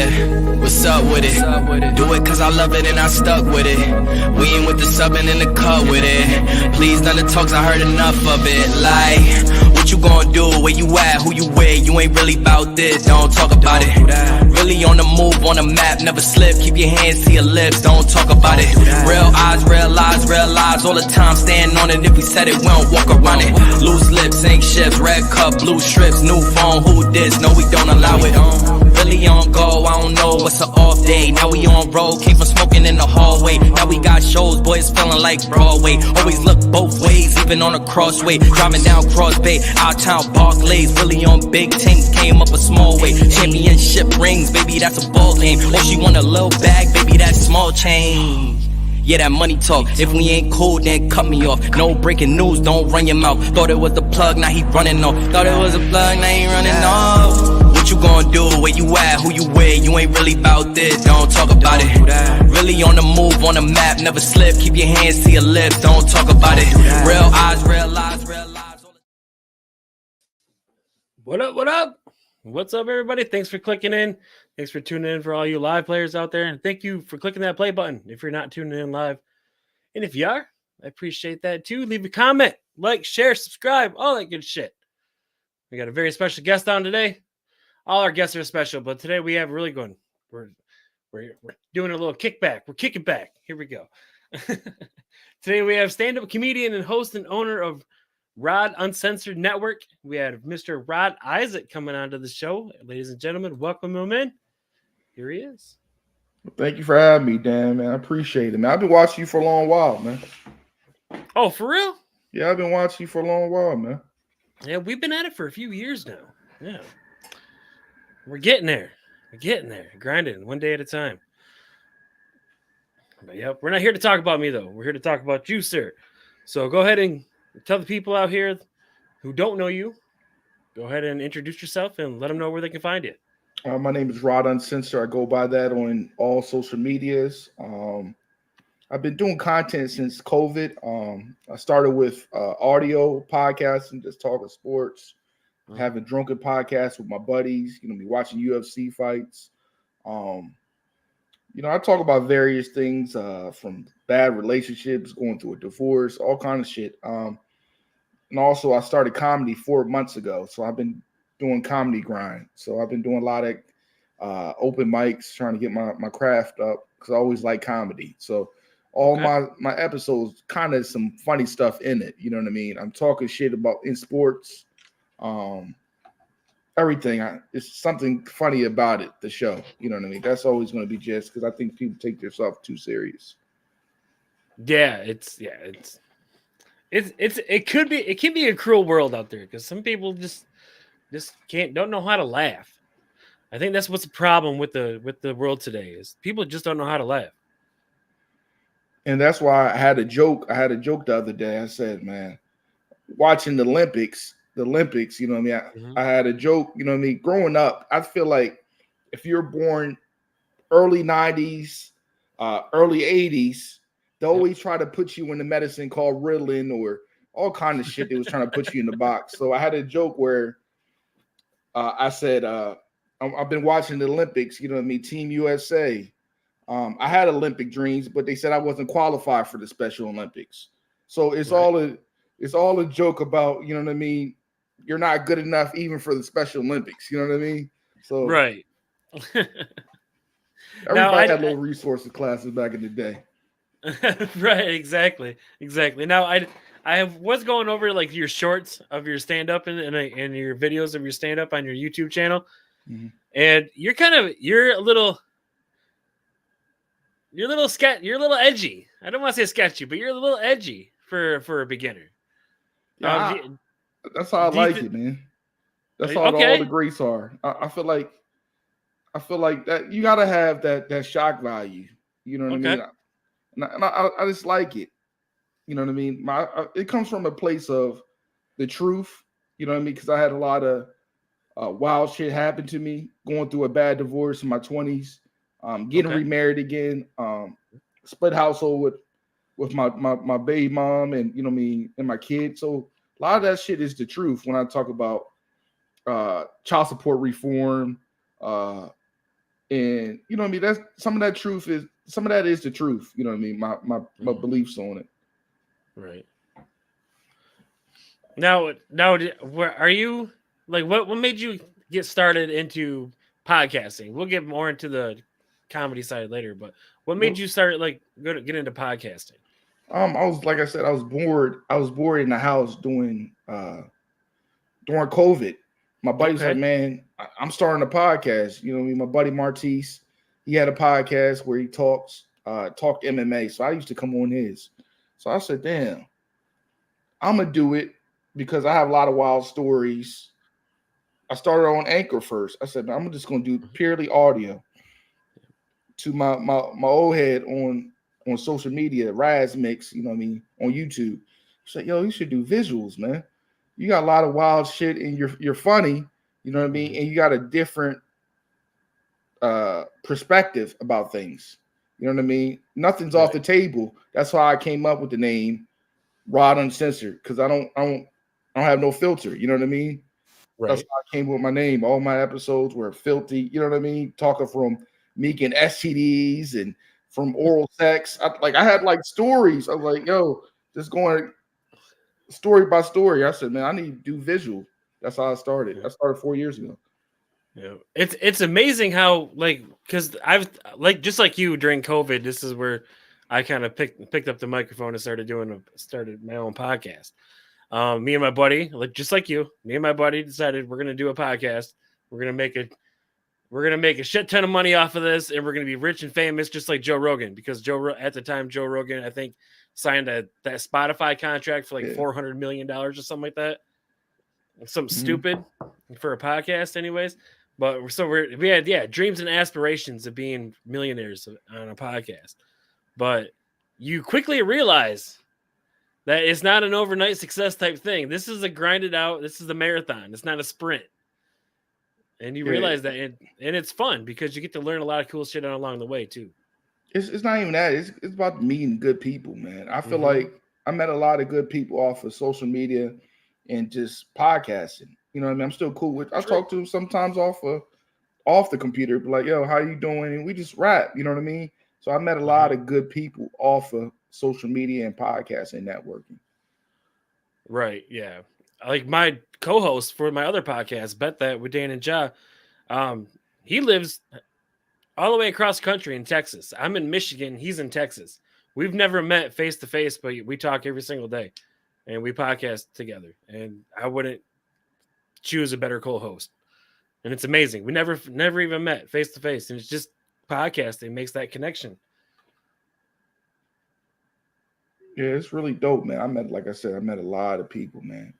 Yeah, what's up with it? Do it cause I love it and I stuck with it. We ain't with the subbing in the cut with it. Please none of the talks, I heard enough of it. Like, what you gonna do? Where you at? Who you with? You ain't really about this, don't talk about it. Really on the move, on the map, never slip. Keep your hands to your lips, don't talk about it. Real eyes, real lies, all the time. Stand on it, if we said it, we don't walk around it. Loose lips, ain't ships, red cup, blue strips, new phone, who this? No, we don't allow it. Really on go, I don't know what's an off day. Now we on road, came from smoking in the hallway. Now we got shows, boys feeling like Broadway. Always look both ways, even on a crossway. Driving down Cross Bay, out town Barclays. Really on big tanks, came up a small way. Championship rings, baby, that's a ball game. Oh, she want a little bag, baby, that's small change. Yeah, that money talk. If we ain't cool, then cut me off. No breaking news, don't run your mouth. Thought it was the plug, now he running off. Thought it was a plug, now he running off. What you gonna do? Where you at? Who you with? You ain't really about this, don't talk about it. Really on the move, on the map, never slip. Keep your hands to your lips, don't talk about it. Real eyes, real lies, real lies. What up, what up? What's up, everybody? Thanks for clicking in. Thanks for tuning in for all you live players out there. And thank you for clicking that play button if you're not tuning in live. And if you are, I appreciate that too. Leave a comment, like, share, subscribe, all that good shit. We got a very special guest on today. All our guests are special, but today we have really good. We're doing a little kickback. We're kicking back. Here we go. Today we have stand-up comedian and host and owner of Rod Uncensored Network. We have Mr. Rod Isaac coming onto the show. Ladies and gentlemen, welcome him in. Here he is. Thank you for having me, Dan, man. I appreciate it, man. I've been watching you for a long while, man. Oh, for real? Yeah, I've been watching you for a long while, man. Yeah, we've been at it for a few years now. Yeah. We're getting there. We're getting there. Grinding one day at a time. But yep, we're not here to talk about me, though. We're here to talk about you, sir. So go ahead and tell the people out here who don't know you, go ahead and introduce yourself and let them know where they can find you. My name is Rod Uncensored. I go by that on all social medias. I've been doing content since COVID. I started with audio podcasting, just talking sports, having drunken podcasts with my buddies, me watching UFC fights. I talk about various things from bad relationships, going through a divorce, all kinds of shit. And also I started comedy 4 months ago. So I've been doing comedy grind. So I've been doing a lot of open mics, trying to get my craft up because I always like comedy. So all my episodes kind of some funny stuff in it. You know what I mean? I'm talking shit about in sports, everything. It's something funny about it, the show. You know what I mean? That's always going to be just because I think people take themselves too serious. Yeah, it can be a cruel world out there because some people just don't know how to laugh. I think that's what's the problem with the world today is people just don't know how to laugh. And that's why I had a joke. The other day. I said, man, watching the Olympics, you know what I mean? I had a joke, you know what I mean? Growing up, I feel like if you're born early 90s, early 80s, they always try to put you in the medicine called Ritalin or all kind of shit. They was trying to put you in the box. So I had a joke where I said, I've been watching the Olympics, you know what I mean? Team USA. I had Olympic dreams, but they said I wasn't qualified for the Special Olympics. So it's all a joke about, you know what I mean? You're not good enough even for the Special Olympics. You know what I mean? So right. Everybody had little resources classes back in the day. Right, exactly. Now I was going over like your shorts of your stand-up and your videos of your stand-up on your YouTube channel. Mm-hmm. And you're a little edgy. I don't want to say sketchy, but you're a little edgy for a beginner. Yeah, that's how I like it, man. That's how all the greats are. I feel like that you gotta have that shock value. You know what I mean? And I just like it. You know what I mean? It comes from a place of the truth. You know what I mean? Because I had a lot of wild shit happen to me, going through a bad divorce in my 20s, getting remarried again, split household with my baby mom and you know what I mean, and my kids. So a lot of that shit is the truth when I talk about child support reform, And you know what I mean? That's some of that is the truth. You know what I mean? My beliefs on it. Right. Now, where are you? Like, what made you get started into podcasting? We'll get more into the comedy side later, but what made you start get into podcasting? I was like I said, I was bored. I was bored in the house during COVID. My buddy was like, man, I'm starting a podcast. You know what I mean? My buddy Martise, he had a podcast where he talked MMA. So I used to come on his. So I said, damn, I'm gonna do it because I have a lot of wild stories. I started on Anchor first. I said, I'm just gonna do purely audio. To my old head on social media, Raz Mix, you know what I mean, on YouTube. He said, yo, you should do visuals, man. You got a lot of wild shit and you're funny, you know what I mean? And you got a different perspective about things. You know what I mean? Nothing's off the table. That's why I came up with the name Rod Uncensored, because I don't have no filter. You know what I mean? Right. That's how I came with my name. All my episodes were filthy. You know what I mean? Talking from Meek and STDs and from oral sex. I had like stories. I was like, yo, just going story by story. I said, man, I need to do visual. That's how I started. I started 4 years ago. Yeah, it's amazing how because I've just like you during COVID. This is where I kind of picked up the microphone and started my own podcast. Me and my buddy, just like you, me and my buddy decided we're gonna do a podcast. We're gonna make a shit ton of money off of this, and we're gonna be rich and famous, just like Joe Rogan. Because at the time, Joe Rogan, I think, signed that Spotify contract for $400 million or something like that. Something stupid for a podcast, anyways. But so we had dreams and aspirations of being millionaires on a podcast. But you quickly realize that it's not an overnight success type thing. This is a grinded out. This is a marathon. It's not a sprint. And you realize that, and it's fun because you get to learn a lot of cool shit along the way too. It's not even that. It's about meeting good people, man. I feel like I met a lot of good people off of social media and just podcasting. You know what I mean? I'm still cool with. I talk to them sometimes off the computer, but like, yo, how you doing? And we just rap. You know what I mean? So I met a lot of good people off of social media and podcasting networking. Right. Yeah. Like my co-host for my other podcast, Bet That with Dan and Ja, he lives all the way across the country in Texas. I'm in Michigan. He's in Texas. We've never met face to face, but we talk every single day, and we podcast together. And I wouldn't choose a better co-host. And it's amazing. We never even met face to face, and it's just podcasting makes that connection. Yeah, it's really dope, man. I met a lot of people, man.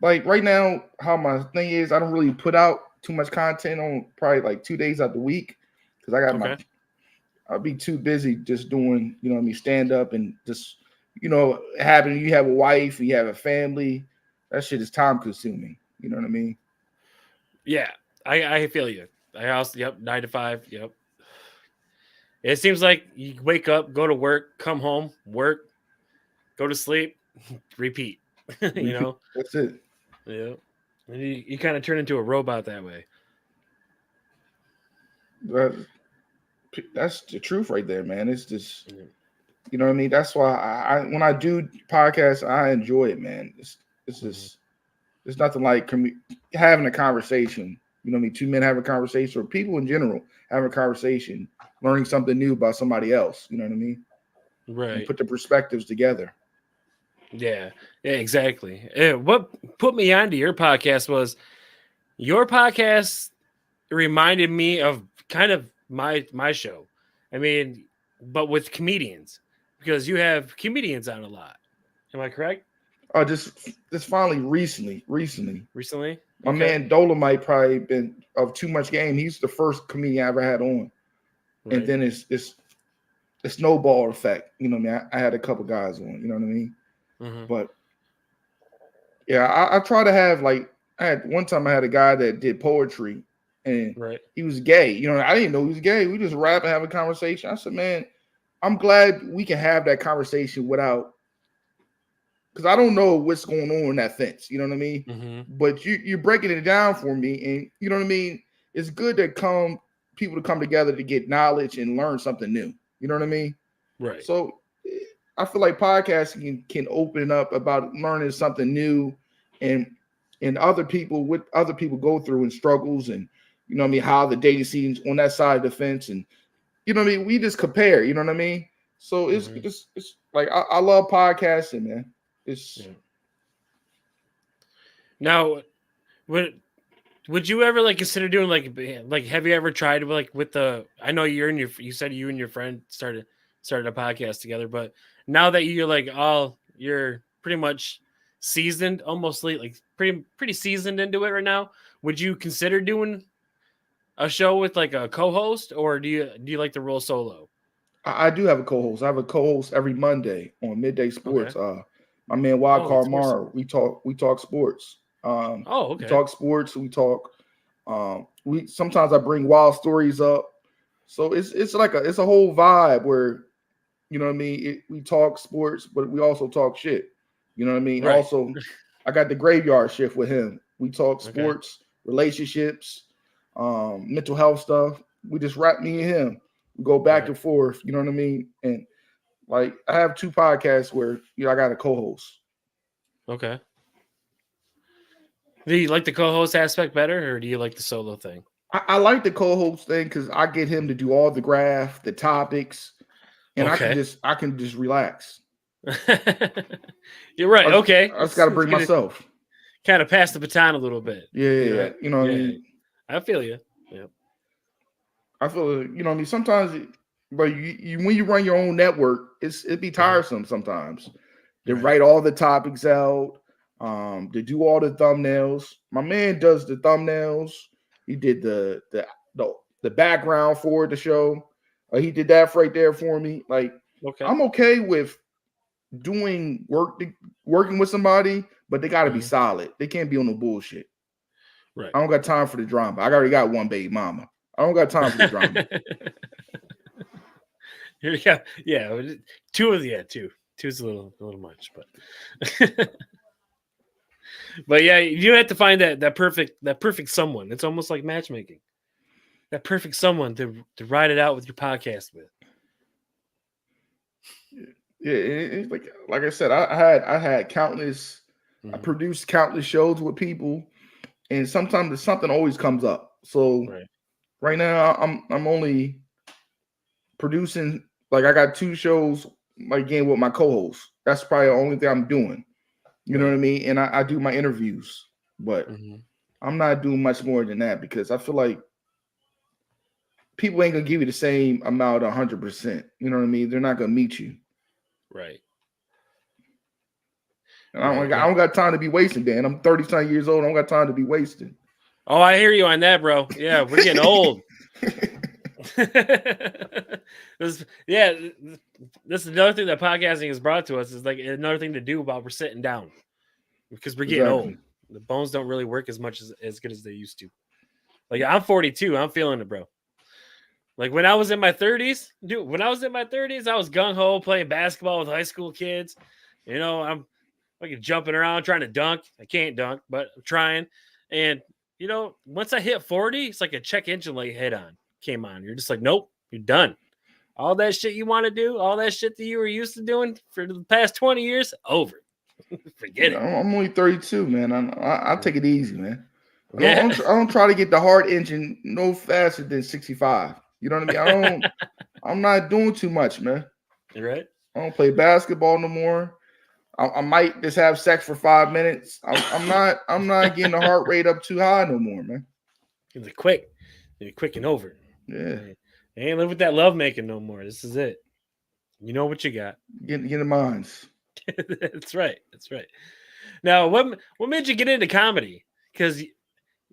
Like right now, how my thing is, I don't really put out too much content on probably like 2 days out the week because I got I'll be too busy just doing, you know what I mean, stand up and just, you know, you have a wife, you have a family, that shit is time consuming. You know what I mean? Yeah, I feel you. I also 9 to 5. Yep. It seems like you wake up, go to work, come home, work, go to sleep, repeat. You know, that's it. Yeah, and you kind of turn into a robot that way. That's the truth right there, man. It's just, you know what I mean. That's why I when I do podcasts, I enjoy it, man. It's just it's nothing like having a conversation. You know what I mean? Two men have a conversation, or people in general having a conversation, learning something new about somebody else. You know what I mean? Right. And put the perspectives together. Yeah, exactly. What put me onto your podcast was your podcast reminded me of kind of my show. I mean, but with comedians, because you have comedians on a lot. Am I correct? Oh, just finally recently. My man Dolomite probably been of Too Much Game. He's the first comedian I ever had on. Right. And then it's a snowball effect. You know what I mean? I had a couple guys on, you know what I mean? But yeah, I try to have one time I had a guy that did poetry and he was gay. You know, I didn't know he was gay. We just rap and have a conversation. I said, man, I'm glad we can have that conversation without, because I don't know what's going on in that fence. You know what I mean? But you're breaking it down for me, and you know what I mean? It's good to come people to come together to get knowledge and learn something new. You know what I mean? Right. So I feel like podcasting can open up about learning something new and other people, what other people go through and struggles, and you know what I mean, how the dating scenes on that side of the fence, and you know what I mean, we just compare, you know what I mean? So it's like I love podcasting, man. Now would you ever like consider doing like have you ever tried like with the, I know you said you and your friend started a podcast together, but now that you're pretty much seasoned, almost like pretty seasoned into it right now, would you consider doing a show with like a co-host, or do you like to roll solo? I do have a co-host. I have a co-host every Monday on Midday Sports. Okay. My man Wildcard Mar. We talk sports. Okay. We talk sports. We talk. We sometimes I bring wild stories up. So it's like it's a whole vibe where, you know what I mean. We talk sports, but we also talk shit. You know what I mean. Right. Also, I got the graveyard shift with him. We talk sports, relationships, mental health stuff. We just rap, me and him. We go back and forth. You know what I mean. And like I have 2 podcasts where I got a co-host. Okay. Do you like the co-host aspect better, or do you like the solo thing? I like the co-host thing because I get him to do all the graph, the topics, and I can just relax. You're right. Okay. I just got to bring myself. Kind of pass the baton a little bit. Yeah. You know what I mean? I feel you. Yeah. I feel, you know what I mean? Sometimes, but you when you run your own network, it'd be tiresome sometimes. To write all the topics out, to do all the thumbnails. My man does the thumbnails. He did the background for the show. He did that right there for me. Like, I'm okay with doing working with somebody, but they got to be solid. They can't be on no bullshit. Right. I don't got time for the drama. I already got one baby mama. I don't got time for the drama. Yeah. 2 of you. 2. 2's a little much, but but yeah, you have to find that perfect someone. It's almost like matchmaking. That perfect someone to ride it out with your podcast with. Yeah, it's like I said, I had countless. I produced countless shows with people, and sometimes something always comes up. So right now, I'm only producing. Like I got 2 shows again with my co-host. That's probably the only thing I'm doing. You know what I mean? And I do my interviews, but I'm not doing much more than that because I feel like people ain't gonna give you the same amount 100%. You know what I mean? They're not gonna meet you. Right. And I don't got time to be wasting, Dan. I'm 30-something years old. I don't got time to be wasting. Oh, I hear you on that, bro. Yeah, we're getting old. This is another thing that podcasting has brought to us, is like another thing to do while we're sitting down, because we're getting old. The bones don't really work as much as good as they used to. Like I'm 42, I'm feeling it, bro. Like when I was in my 30s, I was gung ho playing basketball with high school kids. You know, I'm like jumping around trying to dunk. I can't dunk, but I'm trying. And you know, once I hit 40, it's like a check engine light came on. You're just like, nope, you're done. All that shit you want to do, all that shit that you were used to doing for the past 20 years, over. Forget it. I'm only 32, man. I take it easy, man. I don't try to get the hard engine no faster than 65. You know what I mean? I'm not doing too much, man. You're right. I don't play basketball no more. I might just have sex for 5 minutes. I'm not getting the heart rate up too high no more, man. It's quick. You're quick and over. Yeah. I ain't live with that love making no more. This is it. You know what you got. Get in mines. That's right. Now, what made you get into comedy? Because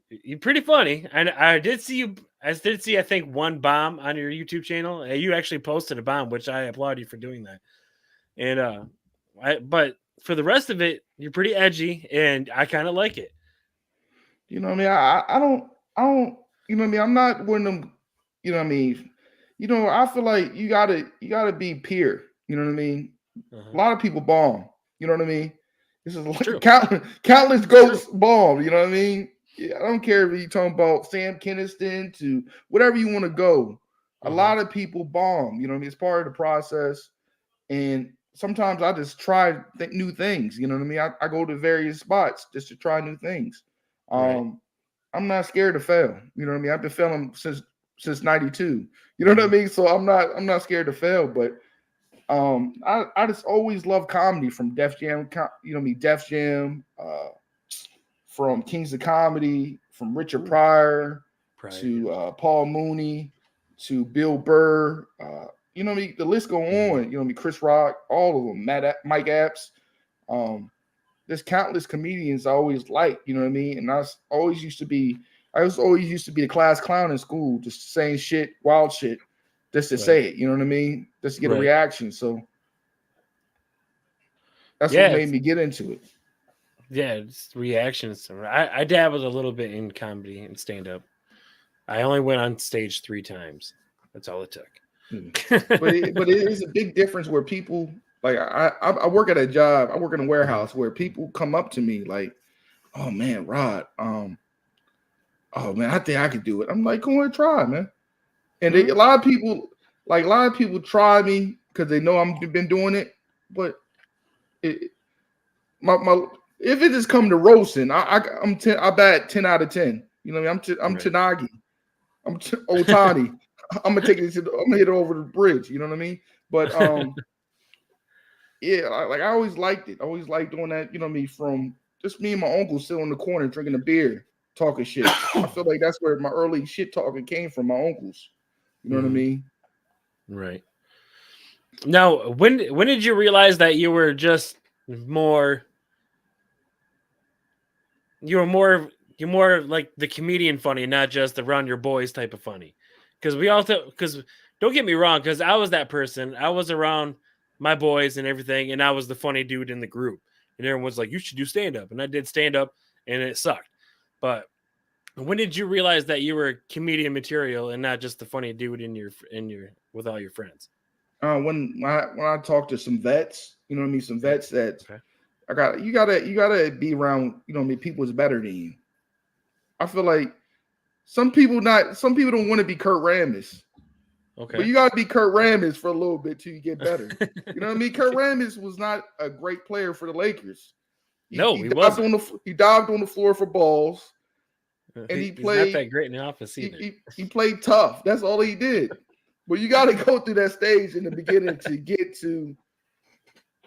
you're pretty funny. And I did see, I think, one bomb on your YouTube channel. You actually posted a bomb, which I applaud you for doing that. And but for the rest of it, you're pretty edgy, and I kind of like it. You know what I mean? I don't. You know what I mean? I'm not one of them. You know what I mean? You know, I feel like you gotta be pure. You know what I mean? A lot of people bomb. You know what I mean? This is like countless ghosts bomb. You know what I mean? Yeah, I don't care if you're talking about Sam Kinniston to whatever you want to go. A lot of people bomb, you know what I mean? It's part of the process. And sometimes I just try new things, you know what I mean? I go to various spots just to try new things. I'm not scared to fail, you know what I mean? I've been failing since 92. You know what I mean? So I'm not scared to fail, but I just always love comedy from Def Jam, you know what I mean? Def Jam, from Kings of Comedy, from Richard Pryor to Paul Mooney to Bill Burr. You know what I mean? The list go on. You know what I mean? Chris Rock, all of them. Mike Epps. There's countless comedians I always liked. You know what I mean? And I was always used to be the class clown in school, just saying shit, wild shit, just to say it. You know what I mean? Just to get a reaction. So that's what made me get into it. Yeah, it's reactions. I dabbled a little bit in comedy and stand up. I only went on stage 3 times. That's all it took. but it is a big difference where people like I work at a job. I work in a warehouse where people come up to me like, "Oh man, Rod, oh man, I think I could do it." I'm like, "Go and try, man." And a lot of people try me because they know I've been doing it. But if it just come to roasting, I bat 10 out of 10. You know what I mean? I'm Tanagi. I'm Otani. I'm gonna hit it over the bridge. You know what I mean? But yeah, I always liked it. I always liked doing that. You know what I mean? From just me and my uncle sitting in the corner drinking a beer, talking shit. I feel like that's where my early shit talking came from. My uncles. You know what I mean? Right. Now, when did you realize that you were just more? You're more like the comedian funny, not just around your boys type of funny. Because don't get me wrong, because I was that person. I was around my boys and everything, and I was the funny dude in the group. And everyone was like, "You should do stand up," and I did stand up, and it sucked. But when did you realize that you were comedian material and not just the funny dude in your with all your friends? When I talk to some vets, you know what I mean, some vets that you gotta be around, you know what I mean, people is better than you. I feel like some people don't want to be Kurt Rambis. Okay. But you gotta be Kurt Rambis for a little bit till you get better. You know what I mean? Kurt Rambis was not a great player for the Lakers. He wasn't. He dived on the floor for balls. And he played not that great in the office either. He played tough. That's all he did. But you got to go through that stage in the beginning to get to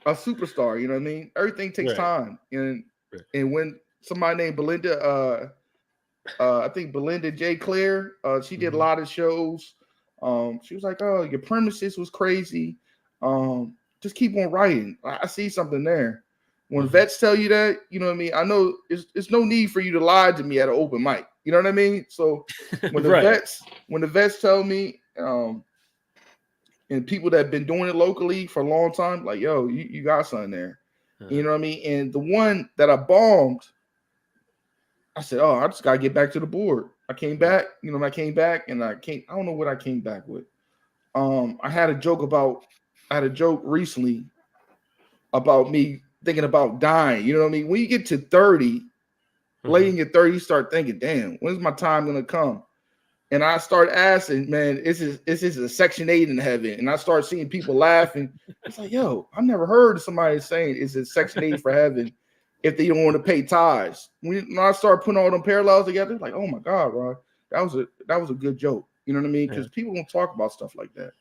a superstar. You know what I mean? Everything takes time. And when somebody named Belinda, I think Belinda J. Claire, she did a lot of shows. She was like, "Oh, your premises was crazy. Just keep on writing. I see something there." When vets tell you that, you know what I mean? I know it's no need for you to lie to me at an open mic. You know what I mean? So when the vets tell me, and people that have been doing it locally for a long time, like, "Yo, you got something there." You know what I mean? And the one that I bombed, I said, "Oh, I just gotta get back to the board." I came back, you know, I don't know what I came back with. I had a joke recently about me thinking about dying. You know what I mean? When you get to 30, late in your 30s, you start thinking, "Damn, when's my time gonna come?" And I start asking, "Man, is this a Section 8 in heaven?" And I start seeing people laughing. It's like, yo, I've never heard somebody saying, "Is it Section 8 for heaven?" if they don't want to pay tithes. When I start putting all them parallels together, like, oh my God, Ron, that was a good joke. You know what I mean? Because people don't talk about stuff like that.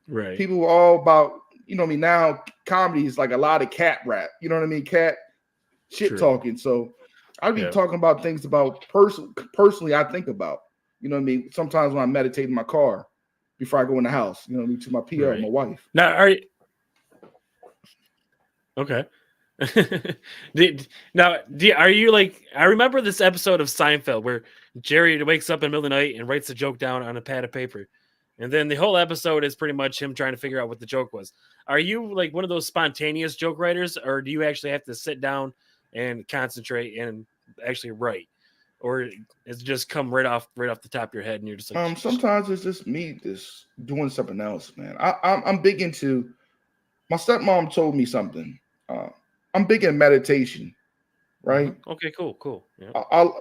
Right. People are all about, you know what I mean? Now comedy is like a lot of cat rap. You know what I mean? Cat shit talking. So I'd be talking about things about personally I think about. You know what I mean? Sometimes when I meditate in my car before I go in the house, you know what I mean, to my PO, my wife. Now, are you okay? Are you like? I remember this episode of Seinfeld where Jerry wakes up in the middle of the night and writes the joke down on a pad of paper, and then the whole episode is pretty much him trying to figure out what the joke was. Are you like one of those spontaneous joke writers, or do you actually have to sit down and concentrate and actually write, or it's just come right off the top of your head and you're just like? Sometimes it's just me just doing something else, man. I'm big into. My stepmom told me something. I'm big in meditation. right? Okay, cool. Yeah.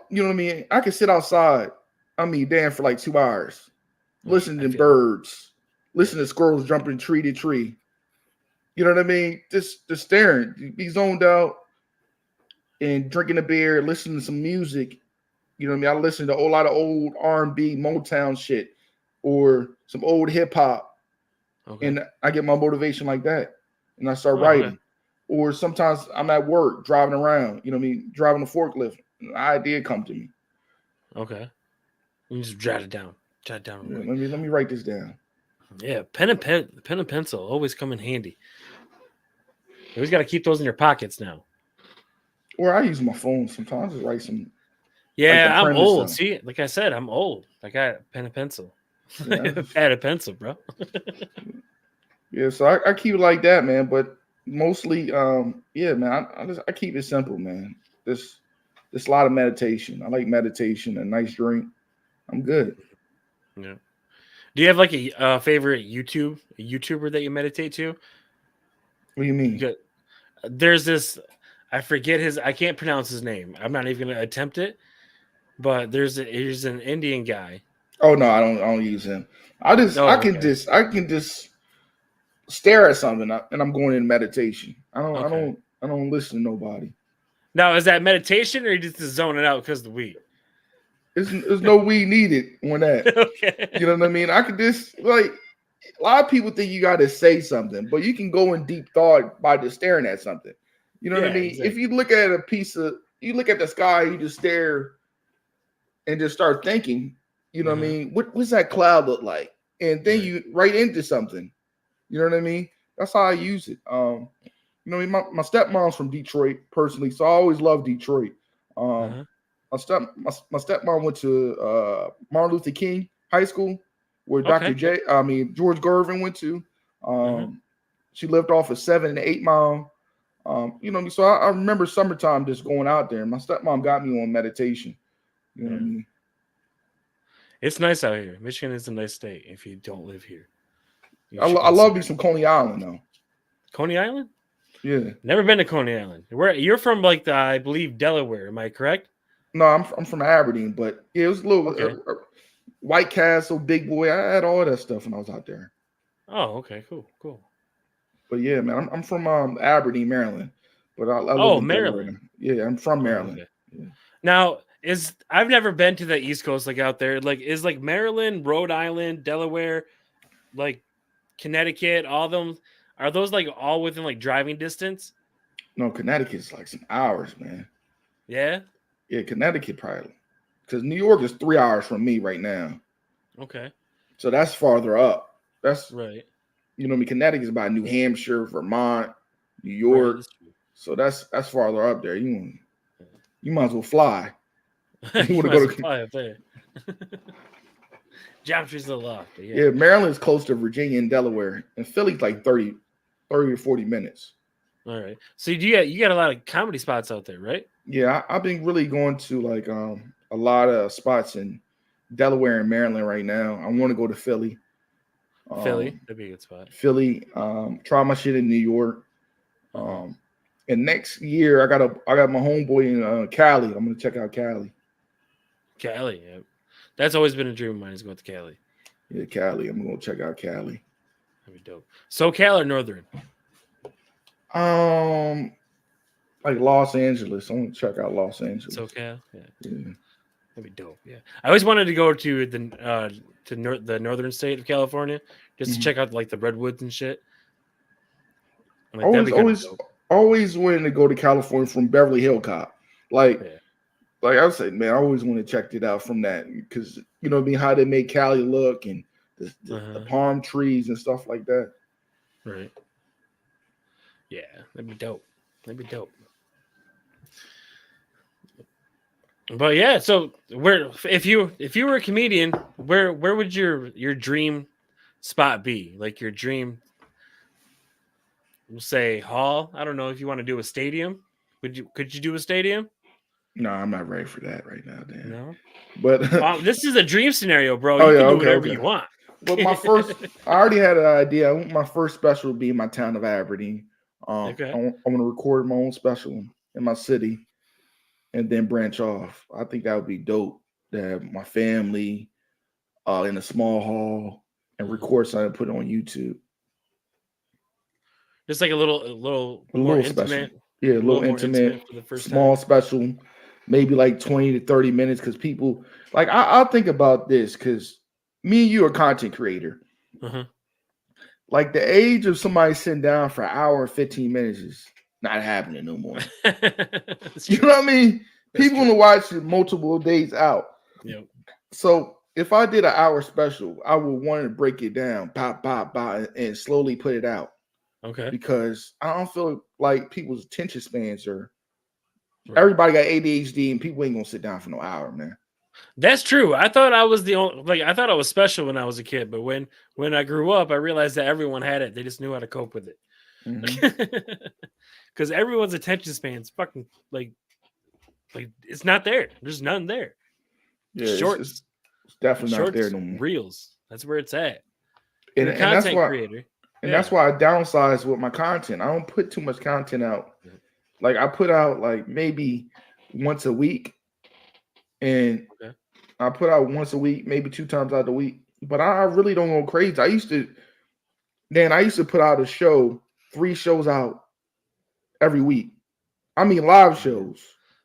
You know what I mean? I can sit outside, damn, for like 2 hours, Right. listening I to feel that. birds, listening to squirrels jumping tree to tree. You know what I mean? Just staring, be zoned out and drinking a beer, listening to some music. You know what I mean? I listen to a lot of old R&B, Motown shit, or some old hip hop, Okay. and I get my motivation like that, and I start Oh, writing. okay. Or sometimes I'm at work driving around. You know what I mean? Driving a forklift, an idea come to me. Okay. You just jot it down. Jot it down. Yeah, let me write this down. Yeah, pen and pencil always come in handy. You always got to keep those in your pockets now. Or I use my phone sometimes to write some, like, the Yeah, I'm premise old. of. See, like I said, I'm old. I got pen and pencil. Yeah, Pad and pencil, bro. yeah. So I keep it like that, man. But mostly, yeah, man. I keep it simple, man. This a lot of meditation. I like meditation, a nice drink. I'm good. Yeah. Do you have like a favorite YouTuber that you meditate to? What do you mean? There's this, I forget I can't pronounce his name. I'm not even gonna attempt it. But here's an Indian guy. Oh no, I don't use him. Oh, okay. I can just stare at something and I'm going in meditation. Okay. I don't listen to nobody. Now, is that meditation or you just zoning out because of the weed? There's no weed needed on that. Okay. You know what I mean? I could just, like, a lot of people think you got to say something, but you can go in deep thought by just staring at something. You know what I mean? Exactly. If you look at you look at the sky, you just stare and just start thinking. You know what I mean? What's that cloud look like? And then you write into something. You know what I mean? That's how I use it. You know, my stepmom's from Detroit personally, so I always loved Detroit. My stepmom went to Martin Luther King High School, where Okay. George Gervin went to. She lived off of 7 and 8 Mile. You know what I mean? So I remember summertime just going out there. My stepmom got me on meditation. You know what I mean? It's nice out here. Michigan is a nice state if you don't live here. I love me some Coney Island, though. Coney Island? Yeah. Never been to Coney Island. You're from, like, I believe, Delaware. Am I correct? No, I'm from Aberdeen, but yeah, it was a little White Castle, Big Boy. I had all that stuff when I was out there. Oh, okay, cool. But yeah, man, I'm from Aberdeen, Maryland, but I live in Maryland. Delaware. Yeah, I'm from Maryland. Okay. Yeah. Now, I've never been to the East Coast, like, out there. Like, is like Maryland, Rhode Island, Delaware, like Connecticut, all of them, are those like all within like driving distance? No, Connecticut's like some hours, man. Yeah. Yeah, Connecticut probably, because New York is 3 hours from me right now. Okay. So that's farther up. That's right. You know, I mean, Connecticut's by New Hampshire, Vermont, New York. Right, so that's farther up there. You might as well fly. You want to go to fly up there. Geometry's a lot. Yeah, Maryland's close to Virginia and Delaware, and Philly's like 30 or 40 minutes. All right. So you got a lot of comedy spots out there, right? Yeah, I've been really going to like a lot of spots in Delaware and Maryland right now. I want to go to Philly. Philly, that'd be a good spot. Philly, try my shit in New York. And next year I got my homeboy in Cali. I'm gonna check out Cali. Cali, yeah. That's always been a dream of mine, is going to Cali. Yeah, Cali. I'm gonna check out Cali. That'd be dope. SoCal or Northern? Like Los Angeles. I want to check out Los Angeles. SoCal, yeah. That'd be dope. Yeah, I always wanted to go to the northern state of California just to check out like the redwoods and shit. Like, always wanted to go to California from Beverly Hills Cop. Like I was saying, man, I always want to check it out from that, because you know what I mean, how they make Cali look and the palm trees and stuff like that. Right. Yeah, that'd be dope. But yeah, so if you were a comedian, where would your dream spot be? Like your dream, we'll say hall. I don't know if you want to do a stadium. Could you do a stadium? No, I'm not ready for that right now, Dan. No. But this is a dream scenario, bro. You can do whatever you want. But I already had an idea. I want my first special to be in my town of Aberdeen. I want to record my own special in my city. and then branch off. I think that would be dope. To have my family in a small hall and record something and put it on YouTube. Just like a little more special. intimate. Yeah, a little more intimate for the first small time. special, maybe like 20 to 30 minutes, because people like I'll think about this because me and you are content creator. Like the age of somebody sitting down for an hour and 15 minutes is not happening no more. You know what I mean? People want to watch it multiple days out. Yep. So if I did an hour special, I would want to break it down, pop, and slowly put it out. Okay. Because I don't feel like people's attention spans are. Right. Everybody got ADHD, and people ain't gonna sit down for no hour, man. That's true. I thought I was the only, I thought I was special when I was a kid, but when I grew up, I realized that everyone had it. They just knew how to cope with it. Because everyone's attention span's fucking like it's not there. There's none there. Yeah, shorts. It's definitely not there no more. Reels. That's where it's at. And that's why, creator. And that's why I downsize with my content. I don't put too much content out. Like I put out like maybe once a week. And I put out once a week, maybe 2 times out the week. But I really don't go crazy. I used to put out a show, 3 shows out every week. I mean live shows.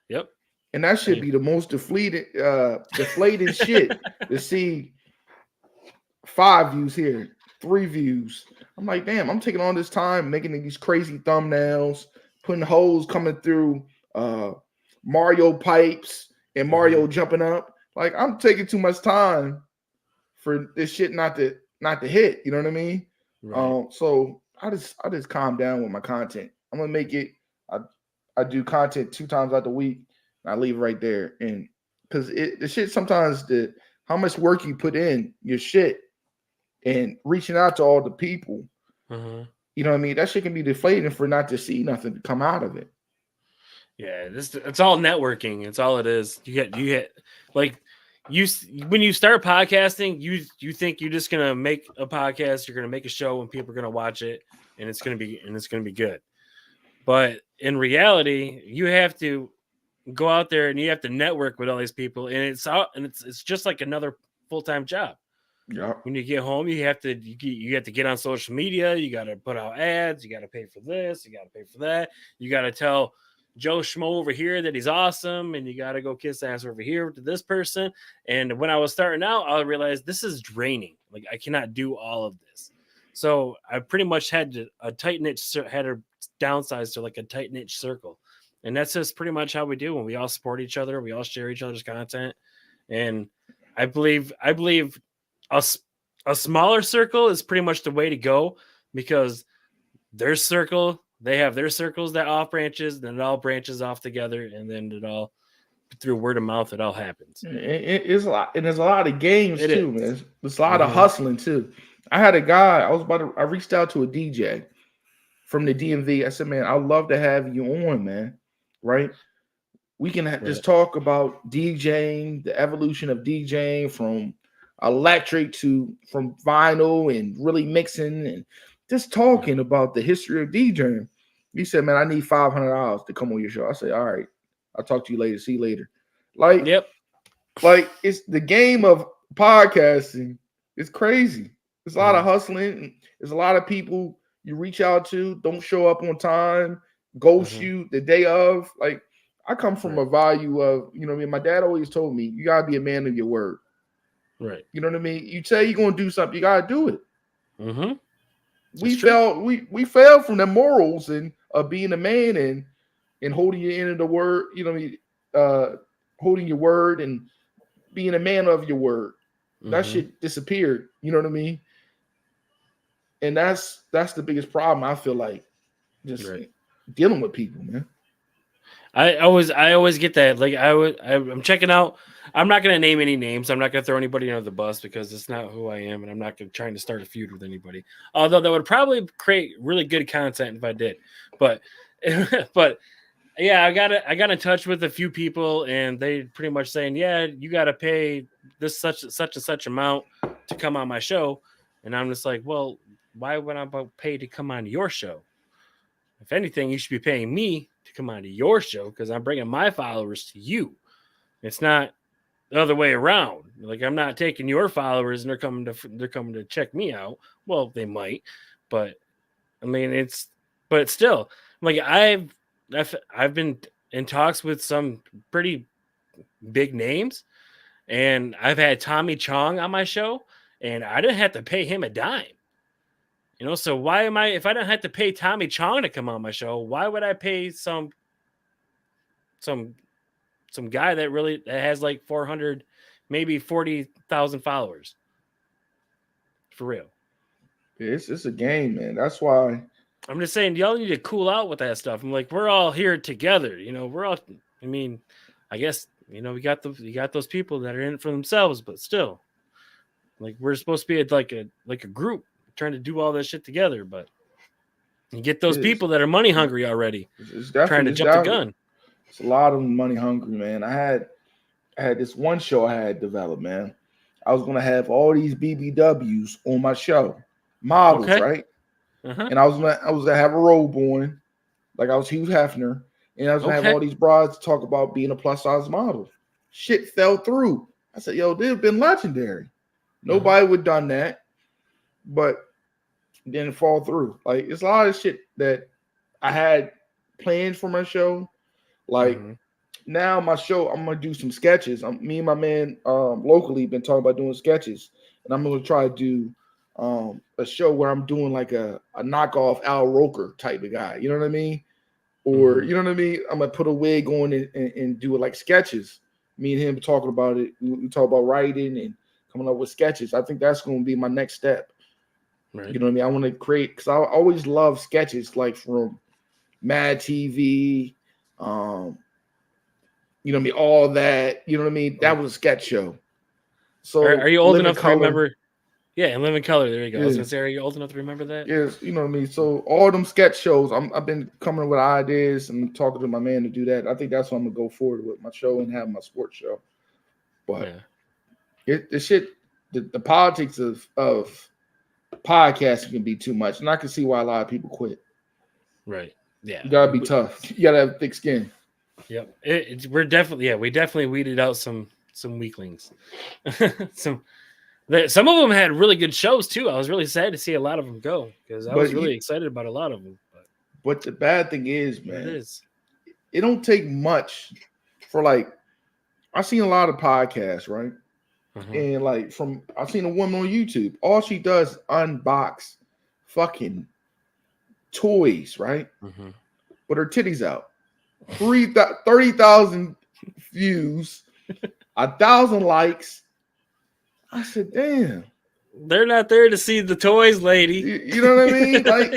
Yep. And that should be the most deflating shit to see 5 views here, 3 views. I'm like, damn, I'm taking all this time making these crazy thumbnails, putting holes coming through Mario pipes and Mario jumping up. Like I'm taking too much time for this shit not to hit. You know what I mean? Right. So I just calm down with my content. I'm gonna make it. I do content 2 times out the week. And I leave it right there, and because the shit sometimes how much work you put in your shit and reaching out to all the people. You know what I mean? That shit can be deflating for not to see nothing come out of it. Yeah, it's all networking. It's all it is. You get like when you start podcasting, you think you're just gonna make a podcast, you're gonna make a show, and people are gonna watch it, and it's gonna be good. But in reality, you have to go out there and you have to network with all these people, and it's just like another full-time job. Yeah. When you get home, you have to get on social media. You got to put out ads. You got to pay for this. You got to pay for that. You got to tell Joe Schmo over here that he's awesome, and you got to go kiss ass over here to this person. And when I was starting out, I realized this is draining. Like I cannot do all of this. So I pretty much had to downsize to like a tight knit circle. And that's just pretty much how we do when we all support each other. We all share each other's content. And I believe a smaller circle is pretty much the way to go, because their circle, they have their circles that off branches, then it all branches off together, and then it all through word of mouth, it all happens. It's a lot, and there's a lot of games too, man. There's a lot of hustling too. I had a guy, I reached out to a DJ from the DMV. I said, man, I'd love to have you on, man. Right? We can just talk about DJing, the evolution of DJing from electric from vinyl, and really mixing and just talking about the history of DJing. He said, man, I need $500 to come on your show. I said, all right, I'll talk to you later. See you later. Like, like it's the game of podcasting. It's crazy. There's a lot of hustling. There's a lot of people you reach out to, don't show up on time, ghost you the day of. Like, I come from a value of, you know what I mean? My dad always told me, you gotta be a man of your word. Right. You know what I mean? You say you're gonna do something, you gotta do it. We fell from the morals and of being a man and holding your end of the word, you know what I mean? Holding your word and being a man of your word. That shit disappeared. You know what I mean? And that's the biggest problem, I feel like, just dealing with people, man. I always get that. Like I'm checking out. I'm not going to name any names. I'm not going to throw anybody under the bus because it's not who I am, and I'm not trying to start a feud with anybody. Although that would probably create really good content if I did. But yeah, I got in touch with a few people, and they pretty much saying, yeah, you got to pay this such and such amount to come on my show, and I'm just like, well, why would I pay to come on your show? If anything, you should be paying me to come onto your show because I'm bringing my followers to you. It's not the other way around. Like I'm not taking your followers and they're coming to check me out. Well, they might, but I mean but still, like I've been in talks with some pretty big names, and I've had Tommy Chong on my show, and I didn't have to pay him a dime. So why am if I don't have to pay Tommy Chong to come on my show, why would I pay some guy that has like 400, maybe 40,000 followers? For real. It's a game, man. That's why I'm just saying y'all need to cool out with that stuff. I'm like, we're all here together. We're all, I guess, you got those people that are in it for themselves, but still, like we're supposed to be like a group trying to do all this shit together, but you get those people that are money hungry already, trying to jump the gun. It's a lot of money hungry, man. I had this one show I had developed, man. I was gonna have all these BBWs on my show, models, right? Uh-huh. And I was gonna have a robe on, like I was Hugh Hefner, and I was gonna have all these broads talk about being a plus size model. Shit fell through. I said, "Yo, they've been legendary. Nobody would have done that," but didn't fall through. Like it's a lot of shit that I had planned for my show. Like now, my show, I'm gonna do some sketches. Me and my man locally been talking about doing sketches, and I'm gonna try to do a show where I'm doing like a knockoff Al Roker type of guy. You know what I mean? Or you know what I mean? I'm gonna put a wig on and do it like sketches. Me and him talking about it. We talk about writing and coming up with sketches. I think that's gonna be my next step. Right. You know what I mean? I want to create because I always love sketches like from Mad TV. You know what I mean? All that. You know what I mean? That was a sketch show. So are you old enough to remember? Yeah, and Live in Color. There you go. Yeah. I was gonna say, are you old enough to remember that? Yes, you know what I mean. So all them sketch shows, I've been coming with ideas and talking to my man to do that. I think that's what I'm gonna go forward with my show and have my sports show. But the politics of podcasting can be too much, and I can see why a lot of people quit. Right. Yeah. You gotta be tough. You gotta have thick skin. Yep. We definitely weeded out some weaklings. Some of them had really good shows too. I was really sad to see a lot of them go because I was really excited about a lot of them. But the bad thing is, man, it don't take much for like I've seen a lot of podcasts, right? And like I've seen a woman on YouTube. All she does is unbox fucking toys, right? But her titties out. 30,000 views, 1,000 likes. I said, damn. They're not there to see the toys, lady. You know what I mean? Like,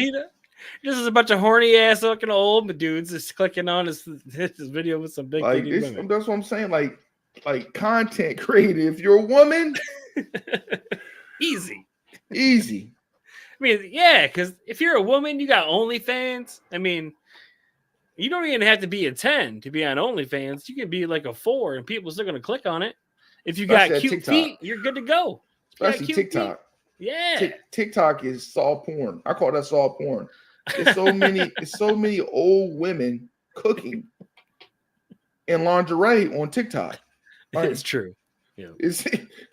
this is a bunch of horny ass looking old dudes just clicking on this video with some big women. That's what I'm saying. Like content creative. If you're a woman, easy. I mean, yeah, because if you're a woman, you got OnlyFans. I mean, you don't even have to be a 10 to be on OnlyFans. You can be like a 4 and people are still going to click on it. If you got cute feet, you're good to go. Especially TikTok. Feet. Yeah. TikTok is soft porn. I call that soft porn. There's so many old women cooking in lingerie on TikTok. Like, it's true. Yeah. It's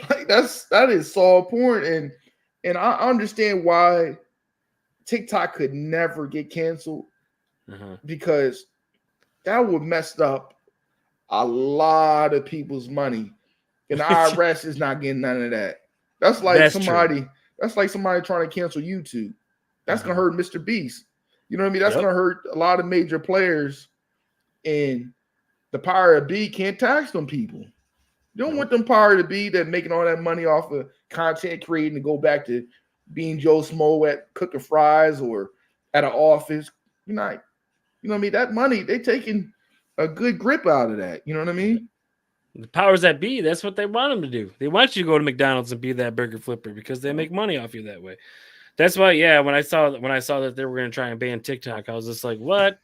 like that is soft porn. And I understand why TikTok could never get canceled because that would mess up a lot of people's money. And the IRS is not getting none of that. That's like somebody trying to cancel YouTube. That's gonna hurt Mr. Beast. You know what I mean? That's gonna hurt a lot of major players. And the power of B can't tax them people. You don't want them power to be that making all that money off of content creating to go back to being Joe Smo at cooking fries or at an office. You know what I mean? That money, they taking a good grip out of that. You know what I mean? The powers that be, that's what they want them to do. They want you to go to McDonald's and be that burger flipper because they make money off you that way. That's why, when I saw that they were going to try and ban TikTok, I was just like, what?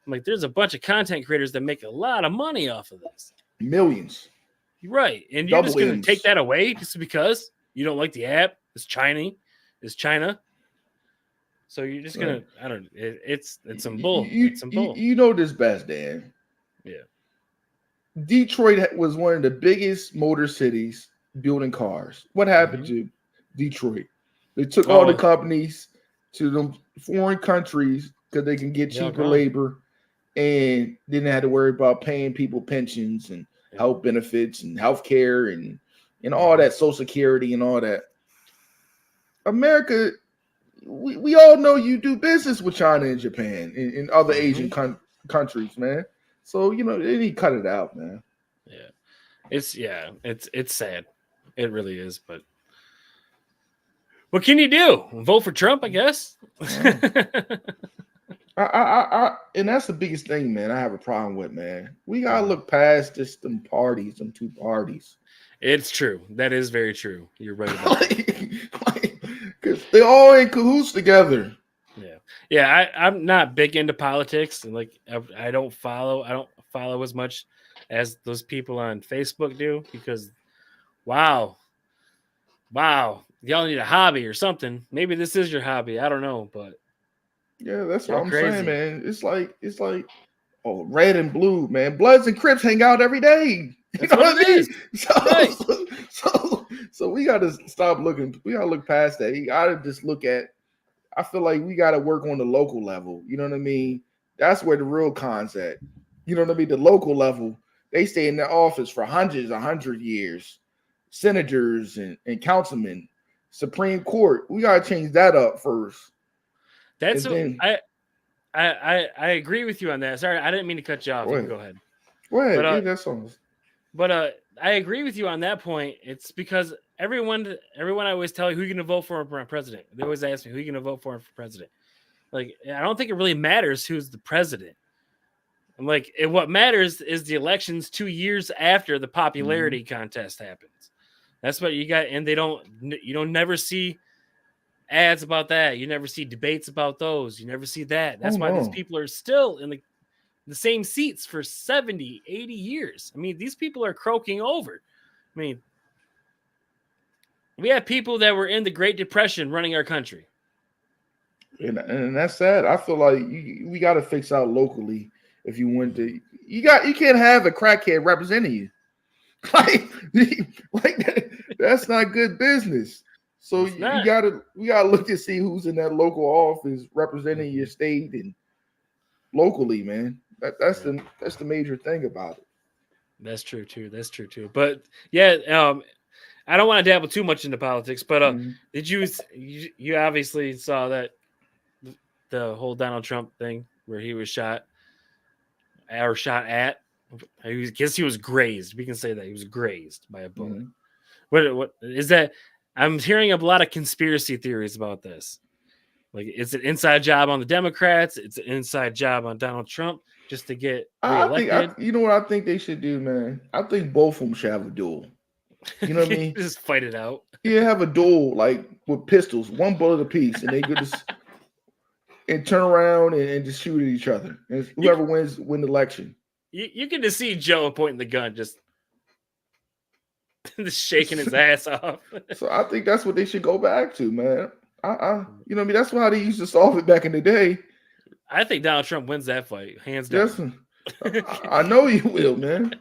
I'm like, there's a bunch of content creators that make a lot of money off of this. Millions. Right. And you're just going to take that away just because you don't like the app? It's China. So you're just gonna, I don't. It's some bull. You, It's some you, bull. you know this best, Dan. Yeah. Detroit was one of the biggest motor cities building cars. What happened to Detroit? They took all the companies to them foreign countries because they can get cheaper labor, and didn't have to worry about paying people pensions and health benefits and health care and all that, Social Security and all that. America, we all know you do business with China and Japan and other Asian countries, man. So they need to cut it out, man. It's sad. It really is, but what can you do? Vote for Trump, I guess. And that's the biggest thing, man. I have a problem with, man. We gotta look past just them two parties. It's true. That is very true. You're right about that. Because they're all in cahoots together. Yeah. I'm not big into politics, and I don't follow as much as those people on Facebook do, because wow, y'all need a hobby or something. Maybe this is your hobby. I don't know, but yeah, that's what I'm saying, man. It's like red and blue, man. Bloods and Crips hang out every day. You know what I mean? So we gotta stop looking. We gotta look past that. You gotta just look at. I feel like we gotta work on the local level. You know what I mean? That's where the real con's at. You know what I mean? The local level. They stay in their office for 100 years. Senators and councilmen, Supreme Court. We gotta change that up first. That's I agree with you on that. Sorry, I didn't mean to cut you off. You can go ahead. Go ahead. That's almost. But I agree with you on that point. It's because everyone I always tell you who you're gonna vote for president. They always ask me who you're gonna vote for president. Like, I don't think it really matters who's the president. I'm like, what matters is the elections 2 years after the popularity contest happens. That's what you got, and you don't never see ads about that. You never see debates about those. You never see that. That's why these people are still in the same seats for 70, 80 years. I mean, these people are croaking over. I mean, we have people that were in the Great Depression running our country. And that's sad. I feel like we got to fix out locally. If you want to, you can't have a crackhead representing you. Like that's not good business. So we gotta look to see who's in that local office representing your state and locally, man. That's the major thing about it. That's true too. But yeah, I don't want to dabble too much into politics, but did you obviously saw that the whole Donald Trump thing where he was shot at? I guess he was grazed. We can say that he was grazed by a bullet. What is that? I'm hearing a lot of conspiracy theories about this. Like, it's an inside job on the Democrats. It's an inside job on Donald Trump just to get reelected. You know what I think they should do, man? I think both of them should have a duel. You know what I mean? Just fight it out. Yeah, have a duel, like with pistols, one bullet apiece, and they could just and turn around and just shoot at each other. And whoever wins the election. You can just see Joe pointing the gun, just shaking his ass off. So I think that's what they should go back to, man. You know what I mean? That's how they used to solve it back in the day. I think Donald Trump wins that fight, hands down. I know you will, man.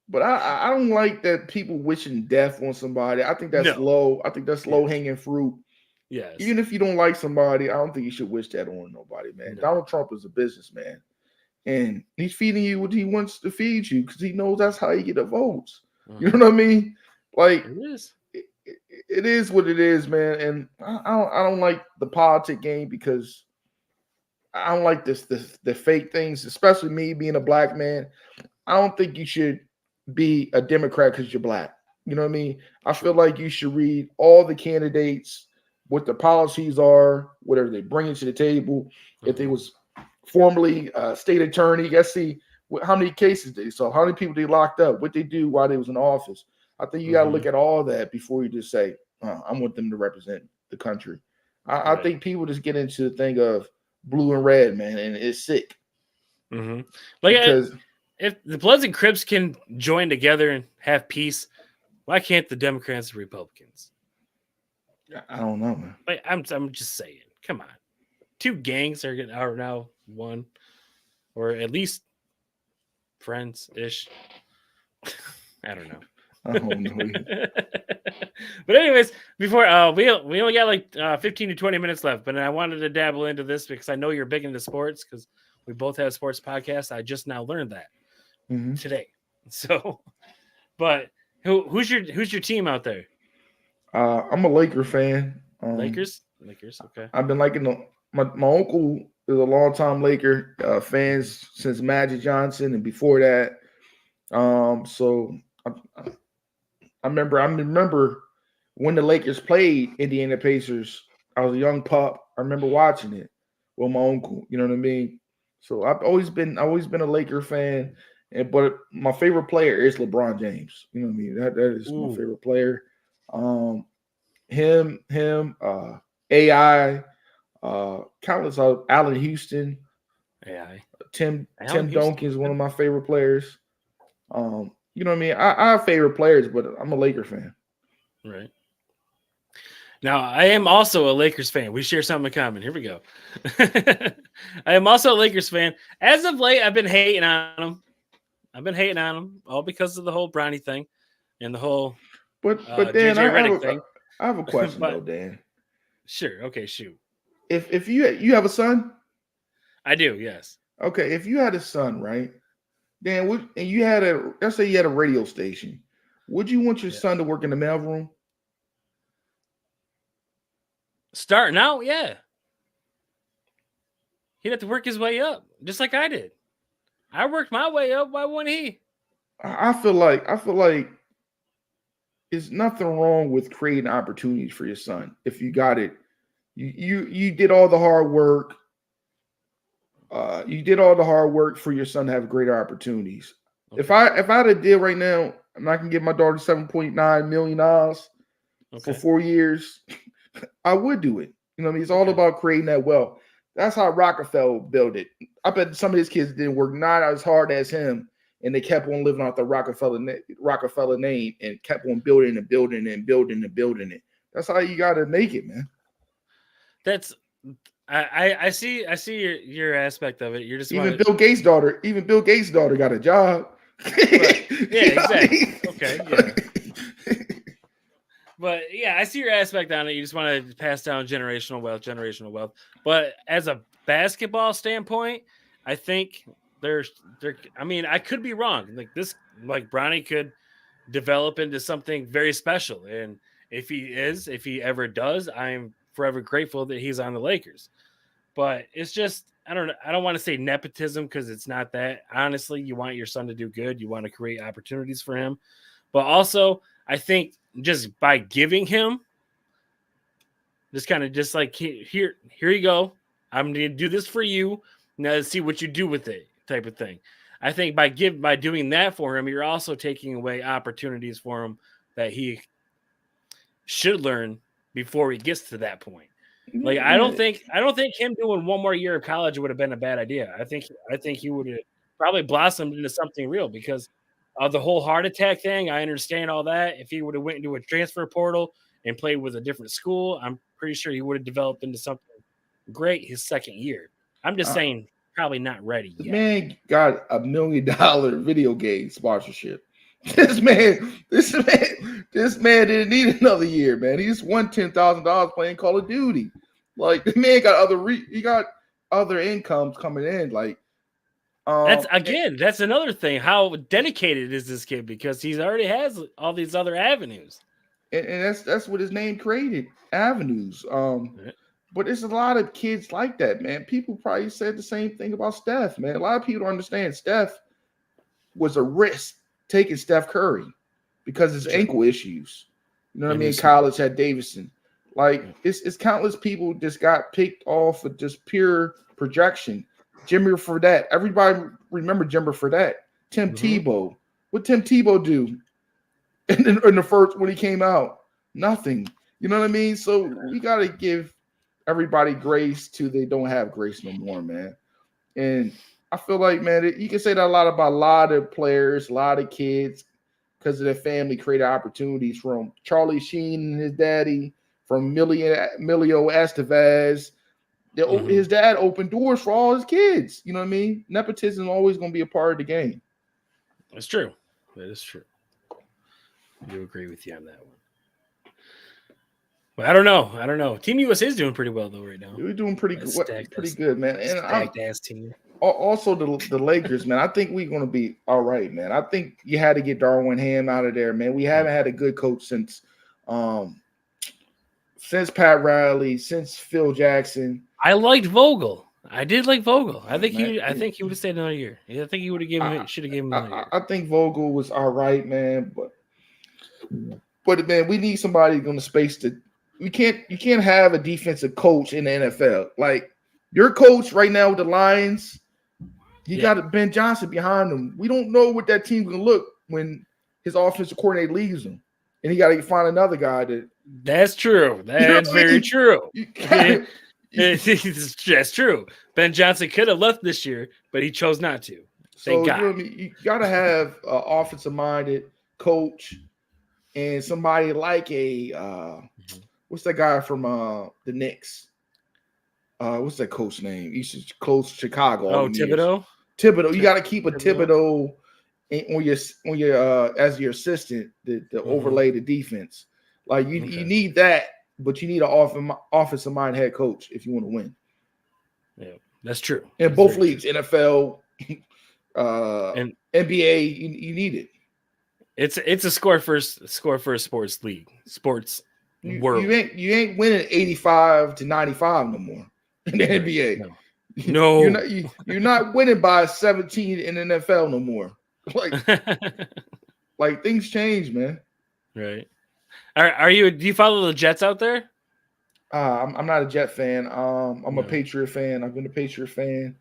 But I don't like that people wishing death on somebody. I think that's low. I think that's low hanging fruit. Yes. Even if you don't like somebody, I don't think you should wish that on nobody, man. No. Donald Trump is a businessman. And he's feeding you what he wants to feed you because he knows that's how you get the votes. You know what I mean? Like, it is what it is, man. And I don't like the politic game because I don't like the fake things, especially me being a black man. I don't think you should be a Democrat because you're black. You know what I mean? I feel like you should read all the candidates, what the policies are, whatever they bring to the table. If they was formerly state attorney, let's see how many cases they saw, how many people they locked up, what they do while they was in office. I think you got to look at all that before you just say, I want them to represent the country. I think people just get into the thing of blue and red, man, and it's sick. Like, because if the Bloods and Crips can join together and have peace, why can't the Democrats and Republicans? I don't know, man. Like, I'm just saying. Come on, 2 gangs are now one, or at least friends ish. I don't know. I don't know. But anyways, before we only got like 15 to 20 minutes left, but I wanted to dabble into this because I know you're big into sports because we both have sports podcasts. I just now learned that today. So, but who's your team out there? I'm a Laker fan. Lakers, okay. I've been liking my uncle is a longtime Laker fans since Magic Johnson and before that. So I remember when the Lakers played Indiana Pacers. I was a young pup. I remember watching it with my uncle. You know what I mean? So I've always been a Laker fan. But my favorite player is LeBron James. You know what I mean? That is my favorite player. Him, AI, countless of Allen Houston, AI, Tim Duncan is one of my favorite players. You know what I mean? I have favorite players, but I'm a Laker fan. Right. Now, I am also a Lakers fan. We share something in common. Here we go. I am also a Lakers fan. As of late, I've been hating on them. All because of the whole Bronny thing and the whole but Dan, I have a question though, Dan. Sure. Okay, shoot. If you have a son? I do, yes. Okay, if you had a son, right? Dan, and you had let's say you had a radio station, would you want your son to work in the mailroom? Starting out, yeah. He'd have to work his way up, just like I did. I worked my way up. Why wouldn't he? I feel like there's nothing wrong with creating opportunities for your son. If you got it, you did all the hard work. You did all the hard work for your son to have greater opportunities. Okay. If I had a deal right now, and I can give my daughter $7.9 million for 4 years, I would do it. You know what I mean? It's all about creating that wealth. That's how Rockefeller built it. I bet some of his kids didn't work not as hard as him, and they kept on living off the Rockefeller name and kept on building and building and building and building it. That's how you got to make it, man. I see your aspect of it. You're just Bill Gates' daughter got a job. Right. Yeah, exactly. Okay, yeah. But yeah, I see your aspect on it. You just want to pass down generational wealth. But as a basketball standpoint, I think I mean, I could be wrong. Like Bronny could develop into something very special. And if he ever does, I'm forever grateful that he's on the Lakers. But it's just, I don't want to say nepotism because it's not that. Honestly, you want your son to do good. You want to create opportunities for him. But also, I think just by giving him just kind of just like, here you go. I'm going to do this for you. Now let's see what you do with it type of thing. I think by doing that for him, you're also taking away opportunities for him that he should learn before he gets to that point. Like, I don't think him doing one more year of college would have been a bad idea. I think he would have probably blossomed into something real because of the whole heart attack thing. I understand all that. If he would have went into a transfer portal and played with a different school, I'm pretty sure he would have developed into something great his second year. I'm just saying, probably not ready yet. Man got $1 million video game sponsorship. This man didn't need another year, man. He just won $10,000 playing Call of Duty. Like, the man got other incomes coming in. Like, that's another thing. How dedicated is this kid? Because he already has all these other avenues. And that's what his name created, avenues. But there's a lot of kids like that, man. People probably said the same thing about Steph, man. A lot of people don't understand Steph was a risk taking Steph Curry because his ankle issues. You know what I mean? College had Davidson. Like, it's countless people just got picked off of just pure projection. Jimmy Fredette. Everybody remember Jimmy Fredette. Tim Tebow. What Tim Tebow do in the first when he came out? Nothing. You know what I mean? So we got to give everybody grace till they don't have grace no more, man. And I feel like, man, you can say that about a lot of players, a lot of kids, because of their family created opportunities from Charlie Sheen and his daddy from Emilio Estevez. His dad opened doors for all his kids. You know what I mean? Nepotism is always going to be a part of the game. That's true. That is true. I do agree with you on that one. But I don't know. Team USA is doing pretty well though right now. We're doing pretty good, man. And stacked ass team. Also, the Lakers, man. I think we're going to be all right, man. I think you had to get Darwin Ham out of there, man. We haven't had a good coach since Pat Riley, since Phil Jackson. I liked Vogel. I did like Vogel. I think he would have stayed another year. I think he would have should have given him another year. I think Vogel was all right, man. But man, we need somebody on the space to. You can't have a defensive coach in the NFL. Like your coach right now with the Lions, he got Ben Johnson behind him. We don't know what that team's gonna look when his offensive coordinator leaves him, and he got to find another guy to. That's true. That's very true. That's true. Ben Johnson could have left this year, but he chose not to. Thank God. You got to have an offensive-minded coach and somebody like what's that guy from the Knicks? What's that coach name? He used to coach Chicago. Oh, Thibodeau. Thibodeau. You got to keep a Thibodeau on your as your assistant to overlay the defense. Like you need that, but you need an offensive mind head coach if you want to win. Yeah, that's true. In both leagues, NFL, and NBA, you need it. It's a score first sports league, sports world. You ain't winning 85-95 no more in the NBA. No. You're not winning by 17 in the NFL no more. Like things change, man. Right. Do you follow the Jets out there? I'm not a Jet fan. I'm a Patriot fan. I've been a Patriot fan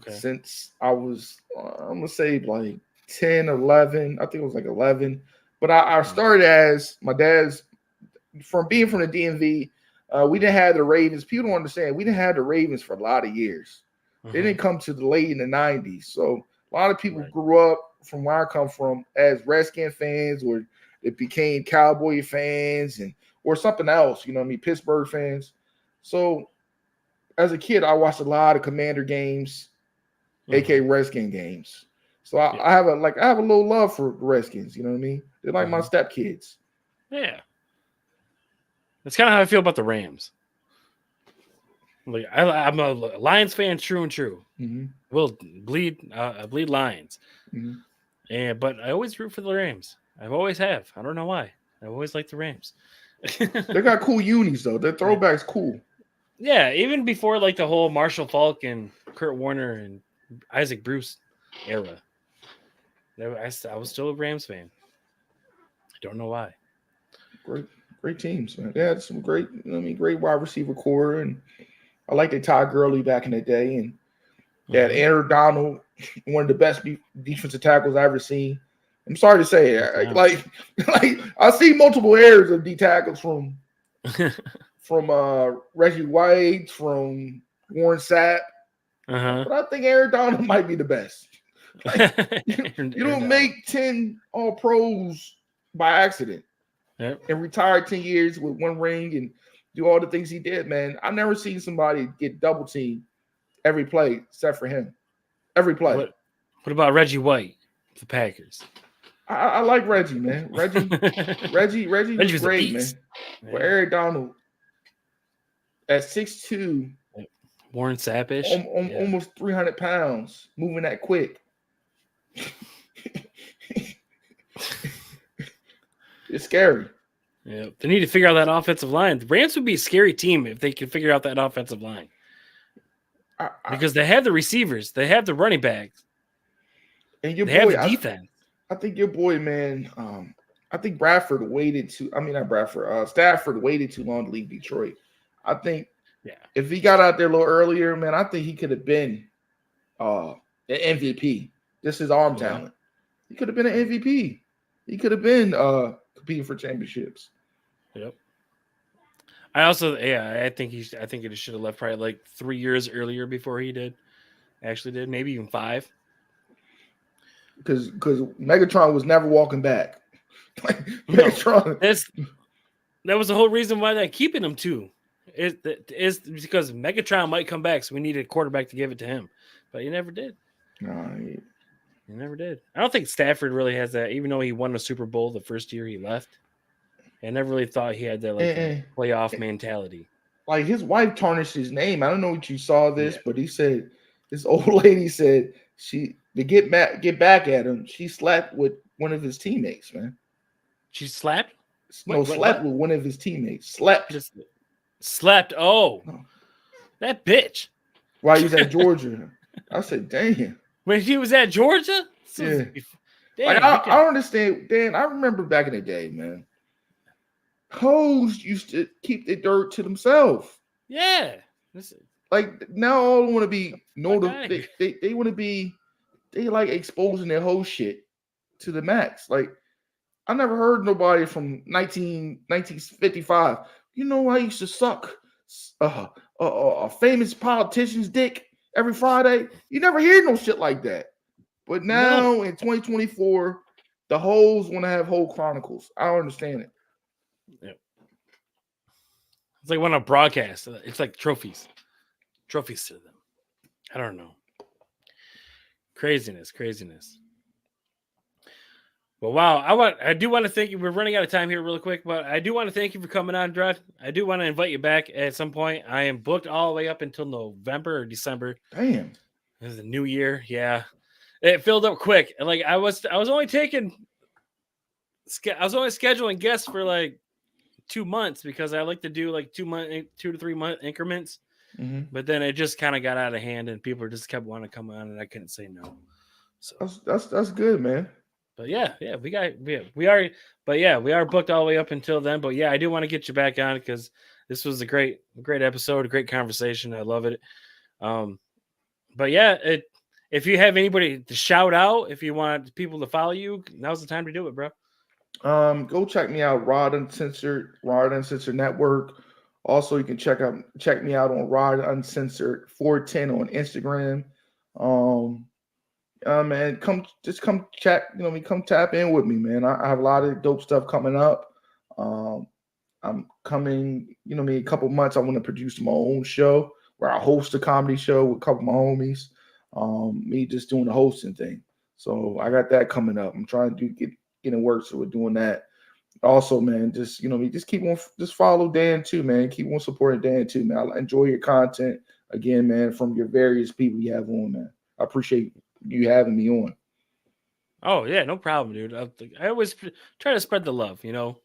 since I was, I'm going to say like 10, 11. I think it was like 11. But I started as my dad's, from being from the DMV, we didn't have the Ravens. People don't understand. We didn't have the Ravens for a lot of years. They didn't come to the late in the 90s. So a lot of people grew up from where I come from as Redskin fans, or it became Cowboy fans or something else, you know what I mean, Pittsburgh fans. So as a kid, I watched a lot of Commander games, aka Redskin games. So I have a little love for the Redskins, you know what I mean? They're like my stepkids. Yeah. That's kind of how I feel about the Rams. Like I'm a Lions fan, true and true. Will bleed. I bleed Lions. But I always root for the Rams. I always have. I don't know why. I always like the Rams. They got cool unis though. Their throwback's cool. Yeah, even before like the whole Marshall Faulk and Kurt Warner and Isaac Bruce era, I was still a Rams fan. I don't know why. Great teams, man. They had some great wide receiver core, and I like the Todd Gurley back in the day, and they had Aaron Donald, one of the best defensive tackles I've ever seen. I'm sorry to say it. Like I see multiple errors of D tackles from Reggie White, from Warren Sapp. But I think Aaron Donald might be the best. Like, you don't make 10 all pros by accident. And retire 10 years with one ring and do all the things he did, man. I've never seen somebody get double teamed every play except for him. Every play. What about Reggie White, the Packers? I like Reggie, man. Reggie was great, man. But Eric Donald at 6'2", Warren Sappish, almost 300 pounds, moving that quick. It's scary. Yeah, they need to figure out that offensive line. The Rams would be a scary team if they could figure out that offensive line. Because they have the receivers, they have the running backs, and they have the defense. I think your boy, man. I think Stafford waited too long to leave Detroit. I think if he got out there a little earlier, man, I think he could have been an MVP. This is arm talent. He could have been an MVP. He could have been competing for championships. Yep. I think it should have left probably like 3 years earlier before he did. Actually did, maybe even 5. Because Megatron was never walking back. Megatron. That was the whole reason why they're keeping him too. Is because Megatron might come back, so we needed a quarterback to give it to him, but he never did. Right. He never did. I don't think Stafford really has that, even though he won a Super Bowl the first year he left. I never really thought he had that that playoff mentality. Like his wife tarnished his name. I don't know if you saw this, but he said this old lady said to get back at him, she slept with one of his teammates, man. She slept? Slept with one of his teammates. Slept. Just slept. Oh, no. That bitch. While he was at Georgia. I said, damn. When he was at Georgia? Yeah. Damn, I don't understand. Dan, I remember back in the day, man. Hoes used to keep the dirt to themselves. Yeah. Like now all want to be they want to be like exposing their whole shit to the max. Like I never heard nobody from 1955. You know, I used to suck a famous politician's dick every Friday. You never hear no shit like that. But now in 2024, the hoes want to have whole chronicles. I don't understand it. Yeah. It's like when I broadcast. It's like trophies to them. I don't know. Craziness. But wow, I do want to thank you. We're running out of time here real quick, but I do want to thank you for coming on, Dredd. I do want to invite you back at some point. I am booked all the way up until November or December. Damn. This is a new year. Yeah. It filled up quick. Like I was only scheduling guests for like 2 months because I like to do like 2 to 3 month increments. Mm-hmm. But then it just kind of got out of hand and people just kept wanting to come on and I couldn't say no. So that's good, man. But we are booked all the way up until then. But yeah, I do want to get you back on because this was a great episode, a great conversation. I love it. But yeah, if you have anybody to shout out, if you want people to follow you, now's the time to do it, bro. Go check me out, Rod Uncensored Network. Also, you can check me out on Rod Uncensored 410 on Instagram. Man, come chat. Come tap in with me, man. I have a lot of dope stuff coming up. I'm coming, a couple months. I want to produce my own show where I host a comedy show with a couple of my homies. Me just doing the hosting thing. So I got that coming up. I'm trying to get in work, so we're doing that. Also, man, just just follow Dan too, man. Keep on supporting Dan too, man. I enjoy your content again, man, from your various people you have on, man. I appreciate you having me on. Oh yeah, no problem, dude. I always try to spread the love, I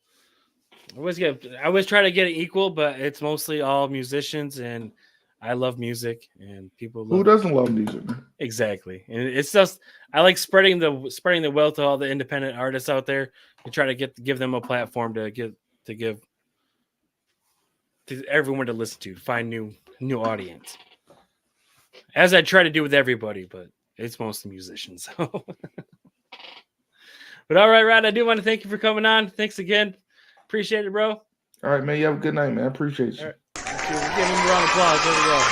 always try to get it equal, but it's mostly all musicians, and I love music, and people love. Who doesn't love music, man? Exactly, and it's just I like spreading the wealth to all the independent artists out there and try to give them a platform to give to everyone to listen to find new audience, as I try to do with everybody, but it's mostly musicians. But all right, Rod, I do want to thank you for coming on. Thanks again. Appreciate it, bro. All right, man. You have a good night, man. I appreciate you. All right. Give him a round of applause. There we go.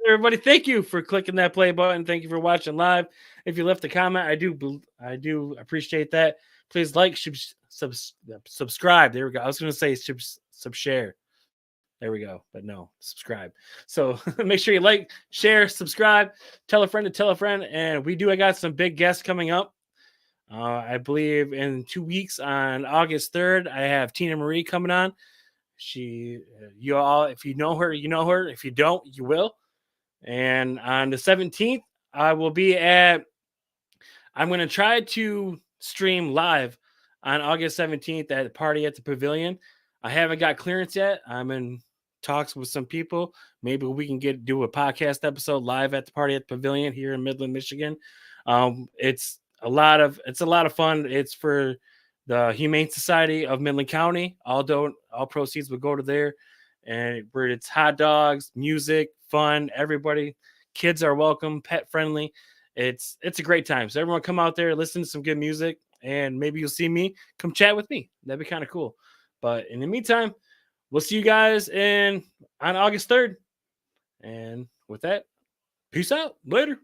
Everybody, thank you for clicking that play button. Thank you for watching live. If you left a comment, I do appreciate that. Please like, subscribe. There we go. I was going to say share. There we go. But no, subscribe. So make sure you like, share, subscribe, tell a friend to tell a friend. And I got some big guests coming up. I believe in 2 weeks on August 3rd, I have Tina Marie coming on. If you know her, you know her. If you don't, you will. And on the 17th, I'm going to try to stream live on August 17th at a party at the Pavilion. I haven't got clearance yet. I'm in talks with some people. Maybe we can do a podcast episode live at the party at the Pavilion here in Midland, Michigan. It's a lot of fun. It's for the Humane Society of Midland County. All proceeds will go to there, and where it's hot dogs, music, fun. Everybody, kids are welcome, pet friendly. It's a great time. So everyone come out there, listen to some good music, and maybe you'll see me. Come chat with me. That'd be kind of cool. But in the meantime, we'll see you guys on August 3rd. And with that, peace out. Later.